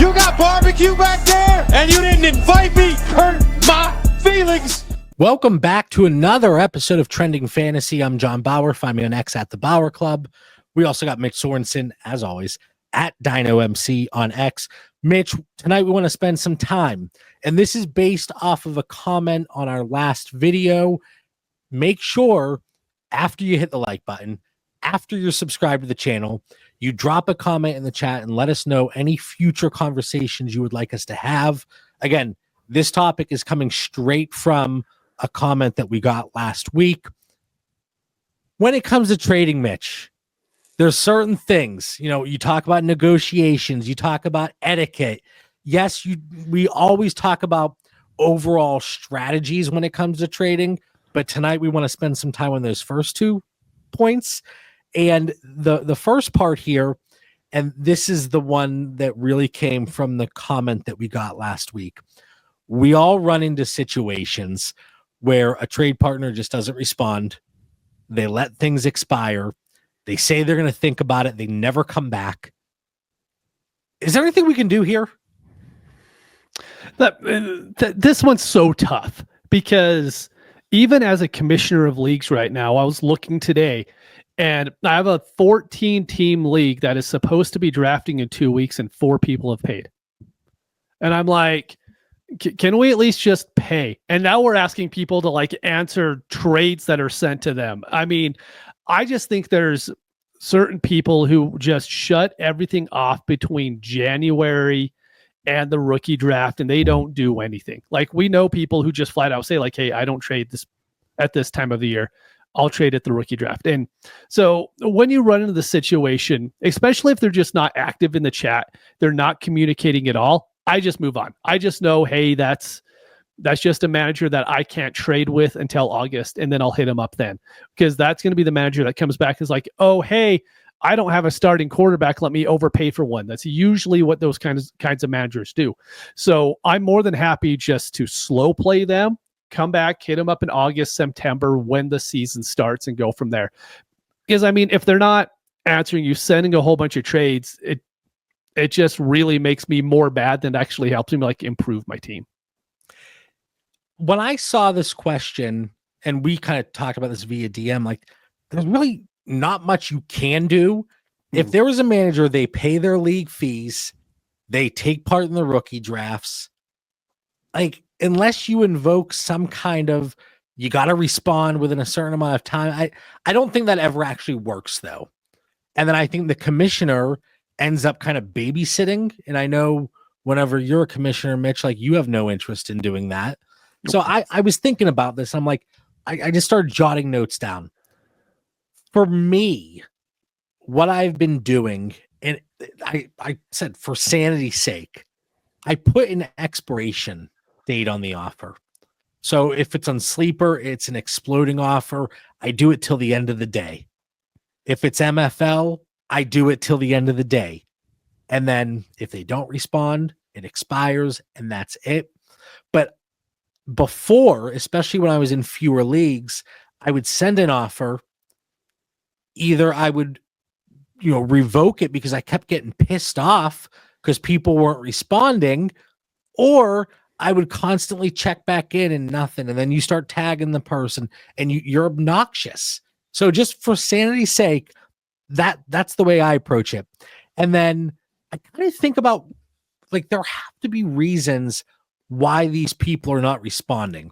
You got barbecue back there, and you didn't invite me. Hurt my feelings. Welcome back to another episode of Trending Fantasy. I'm John Bauer. Find me on X at the Bauer Club. We also got Mitch Sorensen, as always, at DynoMC on X. Mitch, tonight we want to spend some time, and this is based off of a comment on our last video. Make sure after you hit the like button, after you're subscribed to the channel, you drop a comment in the chat and let us know any future conversations you would like us to have. Again, this topic is coming straight from a comment that we got last week. When it comes to trading, Mitch, there's certain things, you talk about negotiations, you talk about etiquette. Yes, we always talk about overall strategies when it comes to trading, but tonight we want to spend some time on those first 2 points. And the first part here, and this is the one that really came from the comment that we got last week. We all run into situations where a trade partner just doesn't respond. They let things expire. They say they're going to think about it. They never come back. Is there anything we can do here? This one's so tough because even as a commissioner of leagues right now, I was looking today and I have a 14-team league that is supposed to be drafting in 2 weeks and 4 people have paid. And I'm like, can we at least just pay? And now we're asking people to answer trades that are sent to them. I mean, I just think there's certain people who just shut everything off between January and the rookie draft and they don't do anything. We know people who just flat out say hey, I don't trade this at this time of the year. I'll trade at the rookie draft. And so when you run into the situation, especially if they're just not active in the chat, they're not communicating at all, I just move on. I just know, hey, that's just a manager that I can't trade with until August, and then I'll hit him up then. Because that's going to be the manager that comes back and is like, oh, hey, I don't have a starting quarterback. Let me overpay for one. That's usually what those kinds of managers do. So I'm more than happy just to slow play them, come back, hit them up in August, September, when the season starts, and go from there. Because, I mean, if they're not answering you, sending a whole bunch of trades, it just really makes me more bad than actually helps me improve my team. When I saw this question, and we kind of talked about this via DM, there's really not much you can do. If there was a manager, they pay their league fees, they take part in the rookie drafts, unless you invoke some kind of, you got to respond within a certain amount of time. I don't think that ever actually works, though. And then I think the commissioner ends up kind of babysitting. And I know whenever you're a commissioner, Mitch, you have no interest in doing that. So I was thinking about this. I'm I just started jotting notes down. For me, what I've been doing, and I said for sanity's sake, I put an expiration date on the offer. So if it's on Sleeper, it's an exploding offer. I do it till the end of the day. If it's MFL, I do it till the end of the day. And then if they don't respond, it expires and that's it. But before, especially when I was in fewer leagues, I would send an offer. Either I would, revoke it because I kept getting pissed off because people weren't responding, or I would constantly check back in and nothing. And then you start tagging the person and you're obnoxious. So just for sanity's sake, that's the way I approach it. And then I kind of think about there have to be reasons why these people are not responding.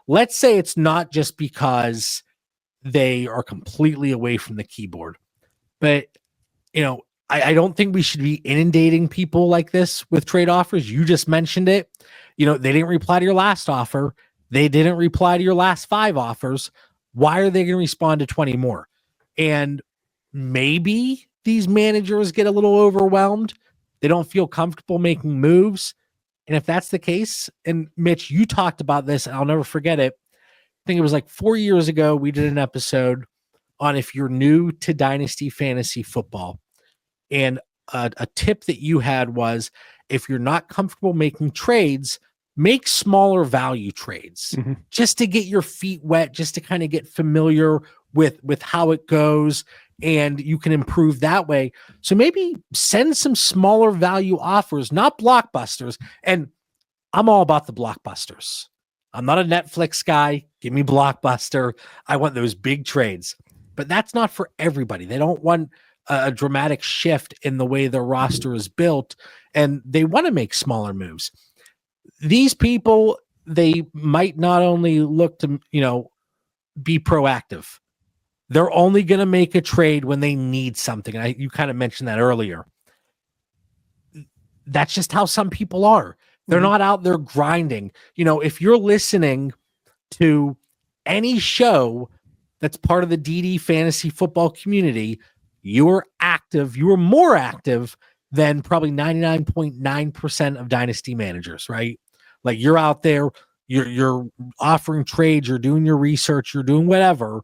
Let's say it's not just because they are completely away from the keyboard, but I don't think we should be inundating people like this with trade offers. You just mentioned it. They didn't reply to your last offer. They didn't reply to your last 5 offers. Why are they going to respond to 20 more? And maybe these managers get a little overwhelmed. They don't feel comfortable making moves. And if that's the case, and Mitch, you talked about this, and I'll never forget it. I think it was 4 years ago, we did an episode on if you're new to Dynasty Fantasy Football. And a tip that you had was, if you're not comfortable making trades, make smaller value trades just to get your feet wet, just to kind of get familiar with how it goes. and you can improve that way. So maybe send some smaller value offers, not blockbusters. And I'm all about the blockbusters. I'm not a Netflix guy. Give me Blockbuster. I want those big trades. But that's not for everybody. They don't want a dramatic shift in the way their roster is built, and they want to make smaller moves. These people, they might not only look to, be proactive. They're only going to make a trade when they need something. And you kind of mentioned that earlier. That's just how some people are. They're not out there grinding. If you're listening to any show that's part of the DD fantasy football community, you're active. You're more active than probably 99.9% of dynasty managers, right? Like, you're out there, you're offering trades, you're doing your research, you're doing whatever.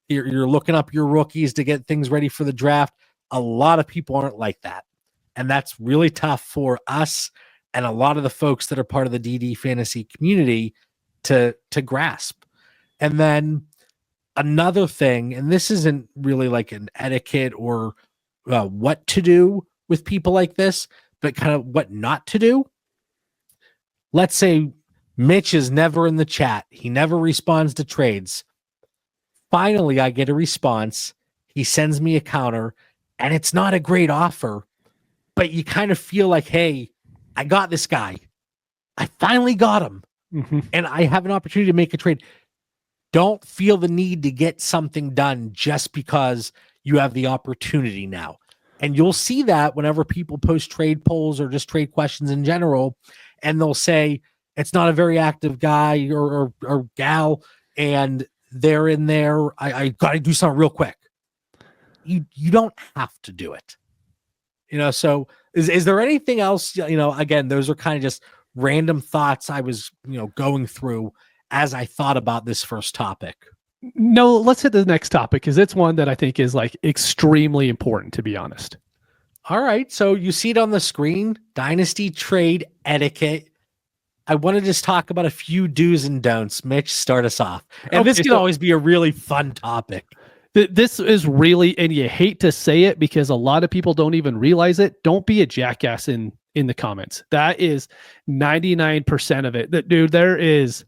You're looking up your rookies to get things ready for the draft. A lot of people aren't like that. And that's really tough for us and a lot of the folks that are part of the DD fantasy community to grasp. And then another thing, and this isn't really like an etiquette or what to do with people like this, but kind of what not to do. Let's say Mitch is never in the chat. He never responds to trades. Finally, I get a response. He sends me a counter, and it's not a great offer, but you kind of feel like, hey, I got this guy. I finally got him. And I have an opportunity to make a trade. Don't feel the need to get something done just because you have the opportunity now. And you'll see that whenever people post trade polls or just trade questions in general, and they'll say, it's not a very active guy or gal, and they're in there. I got to do something real quick. You don't have to do it. So is there anything else? Again, those are kind of just random thoughts I was, going through as I thought about this first topic. No, let's hit the next topic, because it's one that I think is like extremely important, to be honest. All right. So you see it on the screen, Dynasty trade etiquette. I want to just talk about a few do's and don'ts. Mitch, start us off. And this can always be a really fun topic. This is really, and you hate to say it because a lot of people don't even realize it. Don't be a jackass in the comments. That is 99% of it. Dude, there is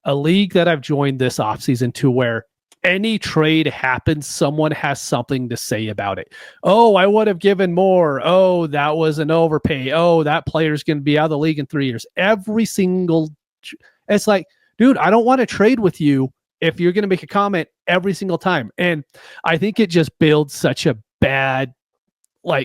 a league that I've joined this offseason to where any trade happens, someone has something to say about it. Oh, I would have given more. Oh, that was an overpay. Oh, that player's going to be out of the league in 3 years. It's like, dude, I don't want to trade with you if you're going to make a comment every single time. And I think it just builds such a bad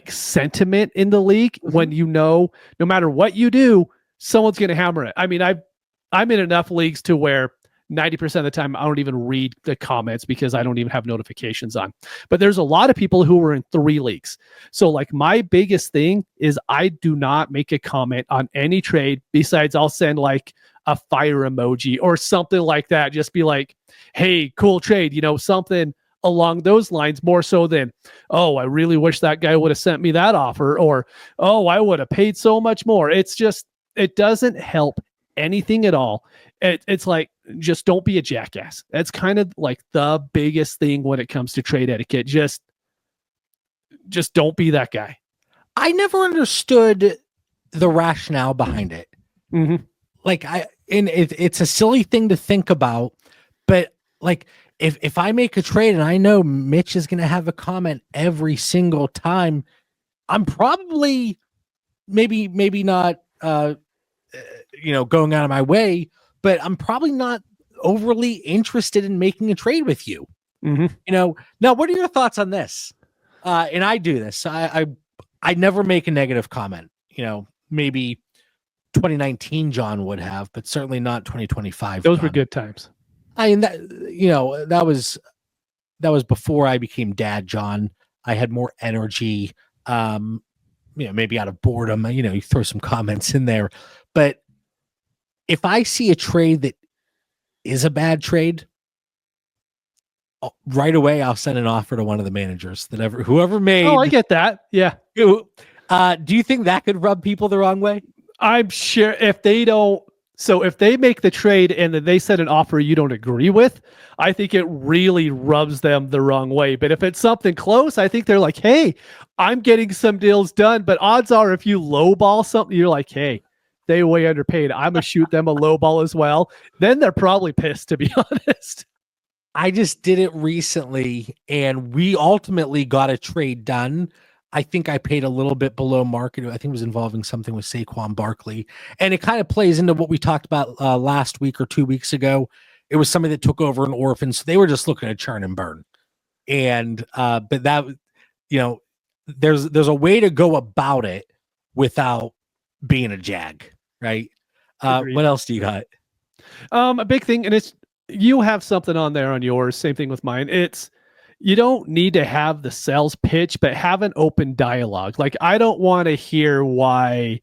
sentiment in the league when no matter what you do, someone's going to hammer it. I mean, I'm in enough leagues to where 90% of the time I don't even read the comments because I don't even have notifications on. But there's a lot of people who are in 3 leagues. So my biggest thing is I do not make a comment on any trade besides I'll send a fire emoji or something like that. Just be like, hey, cool trade, something along those lines, more so than, oh, I really wish that guy would have sent me that offer, or, oh, I would have paid so much more. It's just, it doesn't help anything at all. It's like, just don't be a jackass. That's kind of the biggest thing when it comes to trade etiquette. Just don't be that guy. I never understood the rationale behind it. It's a silly thing to think about, but if I make a trade and I know Mitch is going to have a comment every single time, I'm probably maybe not, going out of my way, but I'm probably not overly interested in making a trade with you. Now, what are your thoughts on this? And I do this. I never make a negative comment. Maybe 2019 John would have, but certainly not 2025. Those John. were good times. I mean, that was before I became dad, John. I had more energy, maybe out of boredom, you throw some comments in there. But if I see a trade that is a bad trade, right away I'll send an offer to one of the managers whoever made. Oh, I get that. Yeah. Do you think that could rub people the wrong way? I'm sure if they don't So if they make the trade and then they set an offer you don't agree with, I think it really rubs them the wrong way. But if it's something close, I think they're like, hey, I'm getting some deals done. But odds are if you lowball something, you're like, hey, they way underpaid. I'm going to shoot them a lowball as well. Then they're probably pissed, to be honest. I just did it recently, and we ultimately got a trade done. I think I paid a little bit below market. I think it was involving something with Saquon Barkley. And it kind of plays into what we talked about last week or 2 weeks ago. It was somebody that took over an orphan, so they were just looking to churn and burn. And but that, there's a way to go about it without being a jag, right? What else do you got? A big thing, and it's you have something on there on yours. Same thing with mine. It's you don't need to have the sales pitch, but have an open dialogue. Like, I don't want to hear why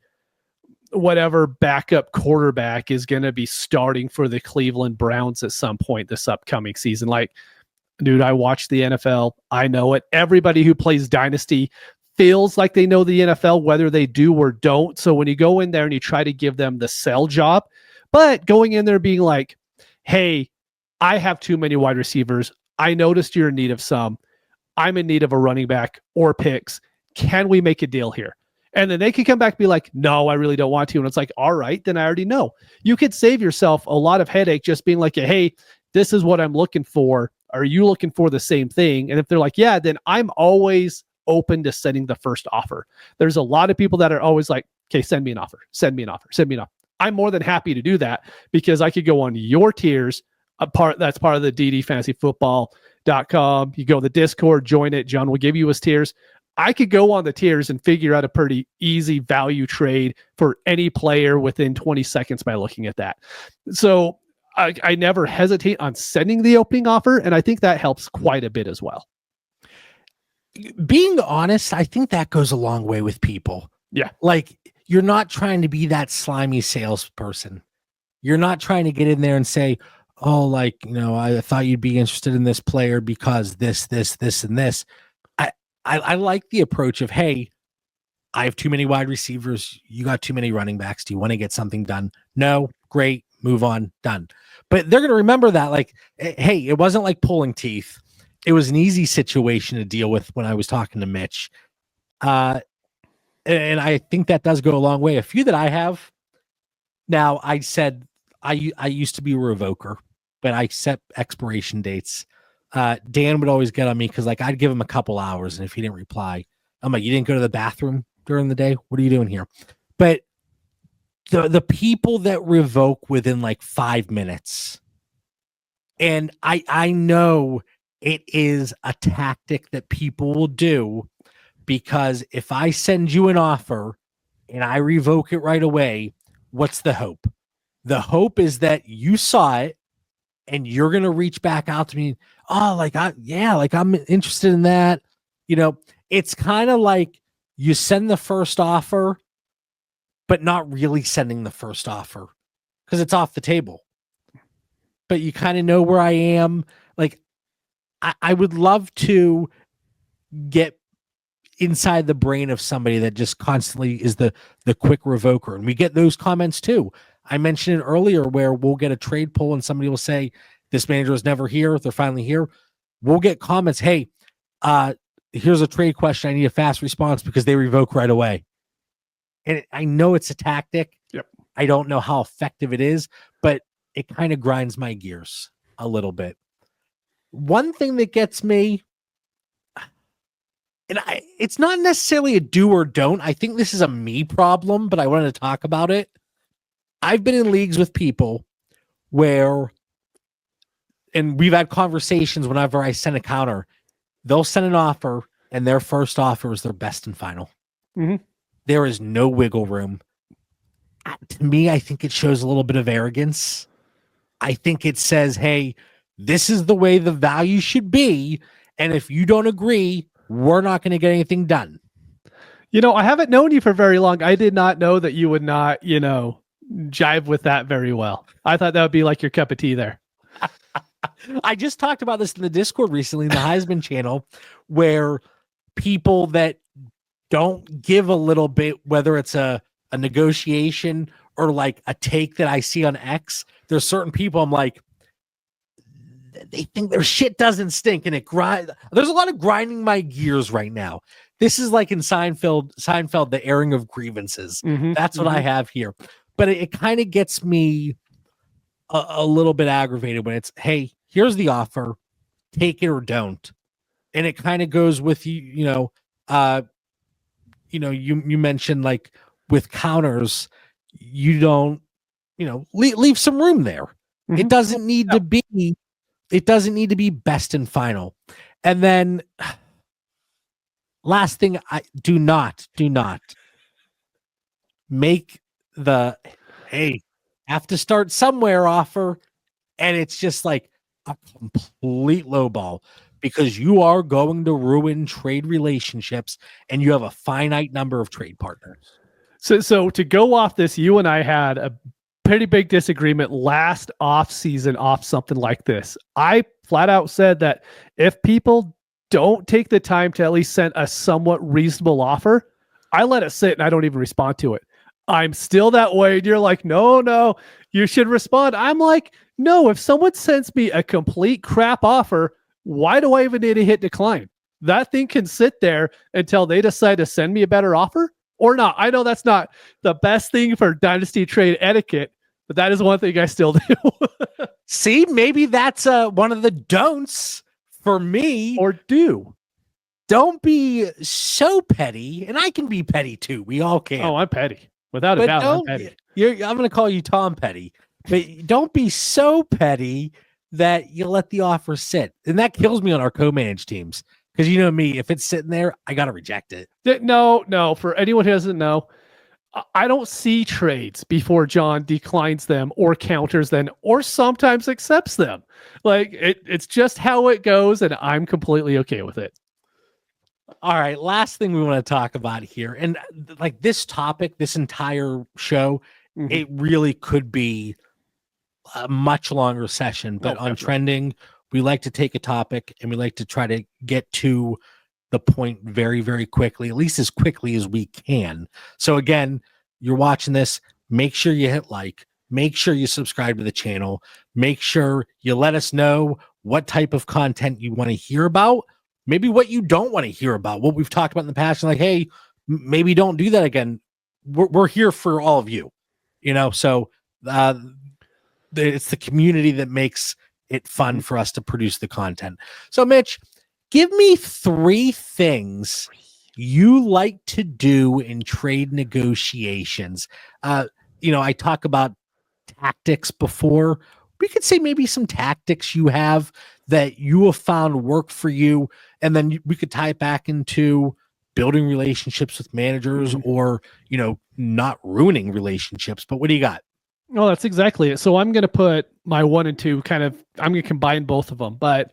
whatever backup quarterback is going to be starting for the Cleveland Browns at some point this upcoming season. Like, dude, I watch the NFL. I know it. Everybody who plays Dynasty feels like they know the NFL, whether they do or don't. So when you go in there and you try to give them the sell job, but going in there being like, hey, I have too many wide receivers. I noticed you're in need of some. I'm in need of a running back or picks. Can we make a deal here? And then they can come back and be like, no, I really don't want to. And it's like, all right, then I already know. You could save yourself a lot of headache just being like, hey, this is what I'm looking for. Are you looking for the same thing? And if they're like, yeah, then I'm always open to sending the first offer. There's a lot of people that are always like, okay, send me an offer. Send me an offer. Send me an offer. I'm more than happy to do that because I could go on your tiers. That's part of the ddfantasyfootball.com. You go to the Discord, join it. John will give you his tiers. I could go on the tiers and figure out a pretty easy value trade for any player within 20 seconds by looking at that. So I never hesitate on sending the opening offer, and I think that helps quite a bit as well. Being honest, I think that goes a long way with people. Yeah. Like, you're not trying to be that slimy salesperson. You're not trying to get in there and say, oh, like, I thought you'd be interested in this player because this, and this. I like the approach of, hey, I have too many wide receivers. You got too many running backs. Do you want to get something done? No, great, move on, done. But they're going to remember that, like, hey, it wasn't like pulling teeth. It was an easy situation to deal with when I was talking to Mitch. And I think that does go a long way. A few that I have now, I said I used to be a revoker, but I set expiration dates. Dan would always get on me because, like, I'd give him a couple hours, and if he didn't reply, I'm like, you didn't go to the bathroom during the day? What are you doing here? But the people that revoke within like 5 minutes, and I know it is a tactic that people will do, because if I send you an offer and I revoke it right away, what's the hope? The hope is that you saw it and you're going to reach back out to me. Oh, like, I'm interested in that. It's kind of like you send the first offer, but not really sending the first offer because it's off the table. But you kind of know where I am. Like, I would love to get inside the brain of somebody that just constantly is the quick revoker. And we get those comments too. I mentioned it earlier where we'll get a trade pull and somebody will say, this manager was never here. They're finally here. We'll get comments. Hey, here's a trade question. I need a fast response because they revoke right away. And I know it's a tactic. Yep. I don't know how effective it is, but it kind of grinds my gears a little bit. One thing that gets me, and it's not necessarily a do or don't. I think this is a me problem, but I wanted to talk about it. I've been in leagues with people where, and we've had conversations whenever I send a counter, they'll send an offer and their first offer is their best and final. Mm-hmm. There is no wiggle room. To me, I think it shows a little bit of arrogance. I think it says, hey, this is the way the value should be. And if you don't agree, we're not going to get anything done. I haven't known you for very long. I did not know that you would not, jive with that very well. I thought that would be like your cup of tea there. I just talked about this in the Discord recently, in the Heisman channel, where people that don't give a little bit, whether it's a negotiation or like a take that I see on X, there's certain people I'm like, they think their shit doesn't stink and it grind. There's a lot of grinding my gears right now. This is like in Seinfeld, the airing of grievances. That's what I have here. But it kind of gets me a little bit aggravated when it's, hey, here's the offer, take it or don't. And it kind of goes with you mentioned like with counters, you don't, leave some room there. It doesn't need to be best and final. And then last thing, I do not make the, hey, have to start somewhere offer. And it's just like a complete low ball, because you are going to ruin trade relationships and you have a finite number of trade partners. So to go off this, you and I had a pretty big disagreement last offseason off something like this. I flat out said that if people don't take the time to at least send a somewhat reasonable offer, I let it sit and I don't even respond to it. I'm still that way. And you're like, no, you should respond. I'm like, no, if someone sends me a complete crap offer, why do I even need to hit decline? That thing can sit there until they decide to send me a better offer or not. I know that's not the best thing for Dynasty trade etiquette, but that is one thing I still do. See, maybe that's one of the don'ts for me. Or do. Don't be so petty, and I can be petty too. We all can. Oh, I'm petty. Without a doubt, I'm petty. I'm going to call you Tom Petty, but don't be so petty that you let the offer sit. And that kills me on our co-manage teams, because you know me, if it's sitting there, I got to reject it. No. For anyone who doesn't know, I don't see trades before John declines them or counters them or sometimes accepts them. Like it's just how it goes, and I'm completely okay with it. All right, last thing we want to talk about here, and like this topic, this entire show, it really could be a much longer session, but on trending, we like to take a topic and we like to try to get to the point very, very quickly, at least as quickly as we can. So again, you're watching this, make sure you hit like, make sure you subscribe to the channel, make sure you let us know what type of content you want to hear about, maybe what you don't want to hear about, what we've talked about in the past, and like, hey, maybe don't do that again. We're here for all of you, so it's the community that makes it fun for us to produce the content. So Mitch, give me 3 things you like to do in trade negotiations. I talk about tactics before. We could say maybe some tactics you have that you have found work for you, and then we could tie it back into building relationships with managers or, not ruining relationships. But what do you got? Well, that's exactly it. So I'm going to put my 1 and 2 I'm going to combine both of them, but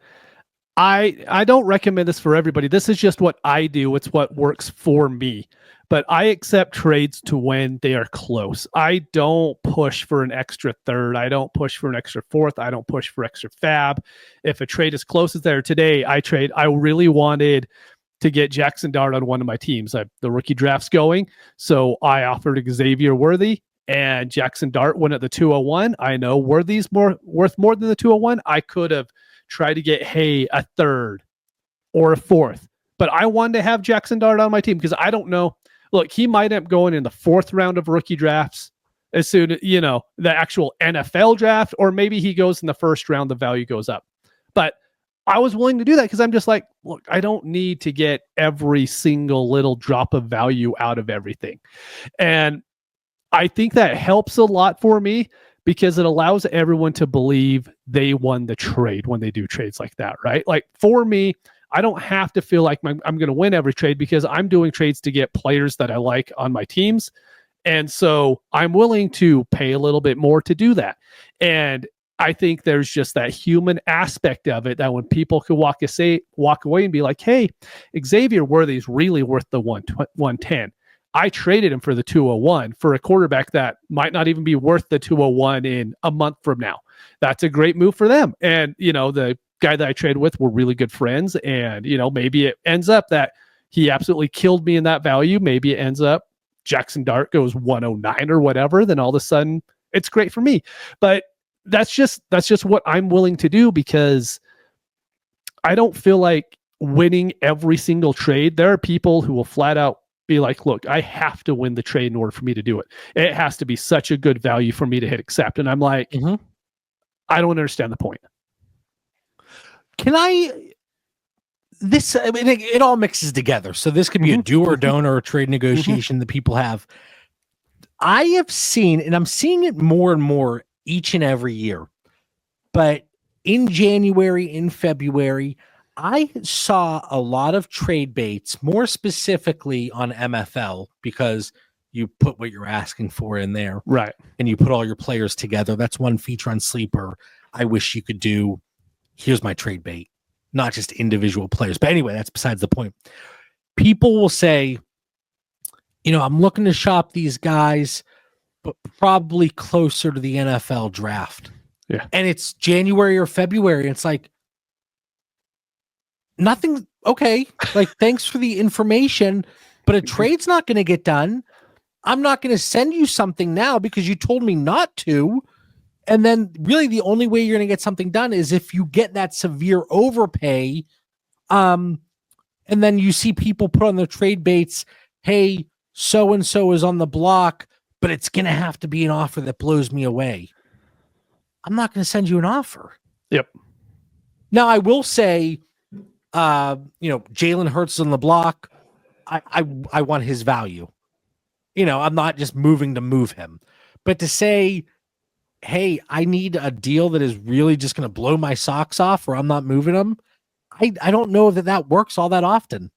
I don't recommend this for everybody. This is just what I do. It's what works for me. But I accept trades to when they are close. I don't push for an extra third. I don't push for an extra fourth. I don't push for extra fab. If a trade is close as there today, I really wanted to get Jackson Dart on one of my teams. The rookie draft's going. So I offered Xavier Worthy and Jackson Dart went at the 201. I know Worthy's worth more than the 201. I could have tried to get a third or a fourth, but I wanted to have Jackson Dart on my team because I don't know. Look, he might end up going in the 4th round of rookie drafts as soon as, the actual NFL draft, or maybe he goes in the 1st round, the value goes up. But I was willing to do that because I'm just like, look, I don't need to get every single little drop of value out of everything. And I think that helps a lot for me because it allows everyone to believe they won the trade when they do trades like that, right? Like for me, I don't have to feel like I'm going to win every trade because I'm doing trades to get players that I like on my teams. And so I'm willing to pay a little bit more to do that. And I think there's just that human aspect of it that when people could walk away and be like, hey, Xavier Worthy's really worth the 110. I traded him for the 201 for a quarterback that might not even be worth the 201 in a month from now. That's a great move for them. And, the guy that I traded with were really good friends. And, maybe it ends up that he absolutely killed me in that value. Maybe it ends up Jackson Dart goes 109 or whatever, then all of a sudden it's great for me. But that's just what I'm willing to do, because I don't feel like winning every single trade. There are people who will flat out be like, look, I have to win the trade in order for me to do it. It has to be such a good value for me to hit accept. And I'm like, I don't understand the point. It all mixes together. So this could be a do or don't or a trade negotiation that people have. I have seen, and I'm seeing it more and more each and every year, but in January, in February, I saw a lot of trade baits, more specifically on MFL, because you put what you're asking for in there. Right. And you put all your players together. That's one feature on Sleeper I wish you could do. Here's my trade bait, not just individual players. But anyway, that's besides the point. People will say, I'm looking to shop these guys, but probably closer to the NFL draft. Yeah. And it's January or February. It's like, nothing. Okay. Like, thanks for the information, but a trade's not going to get done. I'm not going to send you something now because you told me not to. And then really the only way you're going to get something done is if you get that severe overpay. And then you see people put on their trade baits, hey, so-and-so is on the block, but it's going to have to be an offer that blows me away. I'm not going to send you an offer. Yep. Now I will say, Jalen Hurts is on the block. I want his value. I'm not just moving to move him, but to say, hey, I need a deal that is really just going to blow my socks off or I'm not moving them. I don't know that works all that often.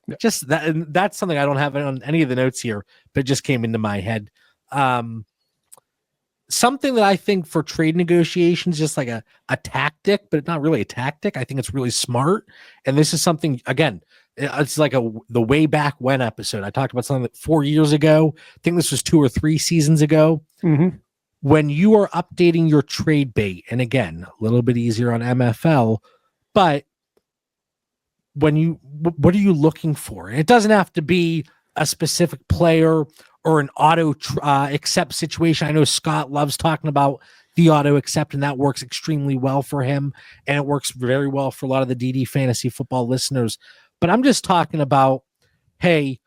Yeah. Just that, and that's something I don't have on any of the notes here, but it just came into my head. Something that I think for trade negotiations, just like a tactic, but it's not really a tactic. I think it's really smart. And this is something, again, it's like the way back when episode. I talked about something like 4 years ago. I think this was 2 or 3 seasons ago. When you are updating your trade bait, and again, a little bit easier on MFL, but what are you looking for? And it doesn't have to be a specific player or an auto accept situation. I know Scott loves talking about the auto accept, and that works extremely well for him. And it works very well for a lot of the DD fantasy football listeners. But I'm just talking about, hey,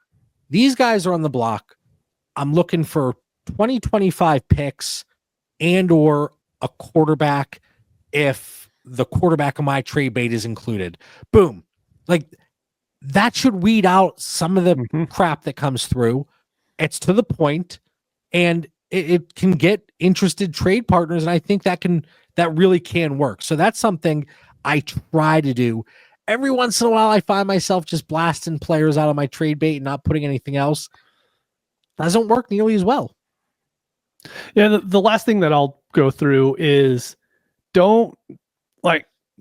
these guys are on the block. I'm looking for 2025 picks and or a quarterback if the quarterback of my trade bait is included. Boom. Like, that should weed out some of the crap that comes through. It's to the point, and it can get interested trade partners, and I think that really can work. So that's something I try to do. Every once in a while, I find myself just blasting players out of my trade bait and not putting anything else. Doesn't work nearly as well. Yeah, the last thing that I'll go through is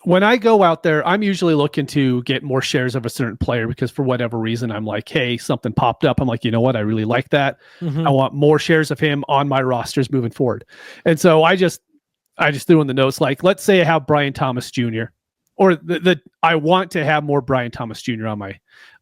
when I go out there, I'm usually looking to get more shares of a certain player because for whatever reason, I'm like, hey, something popped up. I'm like, you know what? I really like that. I want more shares of him on my rosters moving forward. And so I just threw in the notes, like, let's say I have Brian Thomas Jr. or I want to have more Brian Thomas Jr. on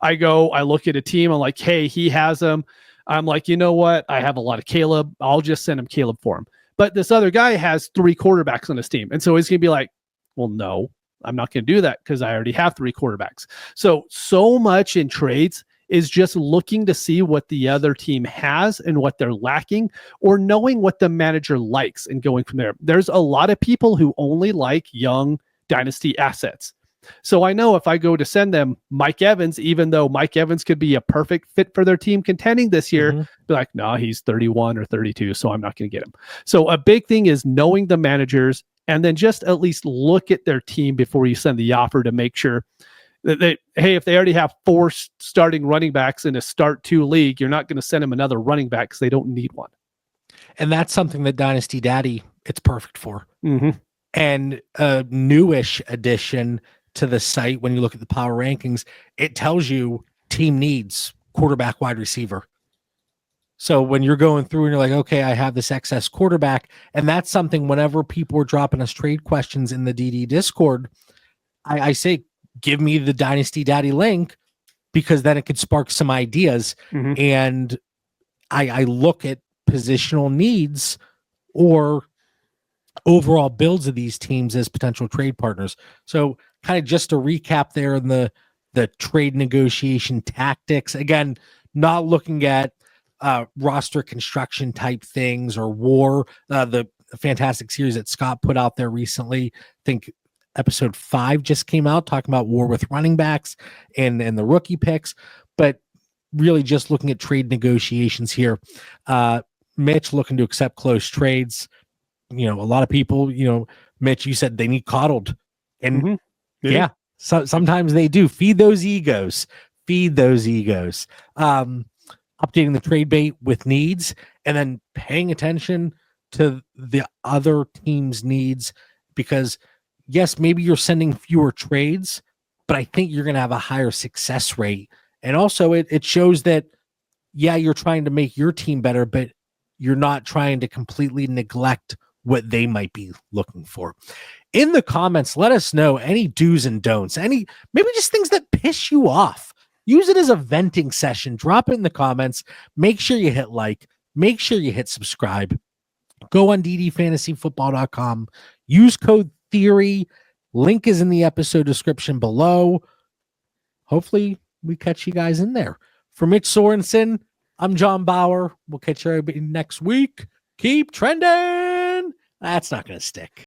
I look at a team. I'm like, hey, he has him. I'm like, you know what? I have a lot of Caleb. I'll just send him Caleb for him. But this other guy has 3 quarterbacks on his team. And so he's going to be like, well, no, I'm not going to do that because I already have 3 quarterbacks. So much in trades is just looking to see what the other team has and what they're lacking, or knowing what the manager likes and going from there. There's a lot of people who only like young dynasty assets. So I know if I go to send them Mike Evans, even though Mike Evans could be a perfect fit for their team contending this year, be like, no, he's 31 or 32, so I'm not going to get him. So a big thing is knowing the managers, and then just at least look at their team before you send the offer to make sure that if they already have 4 starting running backs in a start 2 league, you're not going to send them another running back because they don't need one. And that's something that Dynasty Daddy, it's perfect for. And a newish addition to the site, when you look at the power rankings, it tells you team needs quarterback, wide receiver. So when you're going through and you're like, okay, I have this excess quarterback, and that's something whenever people are dropping us trade questions in the DD Discord, I say, give me the Dynasty Daddy link, because then it could spark some ideas. And I look at positional needs or overall builds of these teams as potential trade partners. So kind of just to recap there in the trade negotiation tactics, again, not looking at roster construction type things or war, the fantastic series that Scott put out there recently. I think episode 5 just came out talking about war with running backs and the rookie picks, but really just looking at trade negotiations here. Mitch looking to accept close trades. A lot of people, Mitch, you said they need coddled, and yeah, so sometimes they do. Feed those egos. Updating the trade bait with needs, and then paying attention to the other team's needs, because yes, maybe you're sending fewer trades, but I think you're going to have a higher success rate. And also it shows that, yeah, you're trying to make your team better, but you're not trying to completely neglect what they might be looking for. In the comments, let us know any do's and don'ts, maybe just things that piss you off. Use it as a venting session. Drop it in the comments. Make sure you hit like. Make sure you hit subscribe. Go on ddfantasyfootball.com. Use code THEORY. Link is in the episode description below. Hopefully, we catch you guys in there. For Mitch Sorensen, I'm John Bauer. We'll catch everybody next week. Keep trending. That's not going to stick.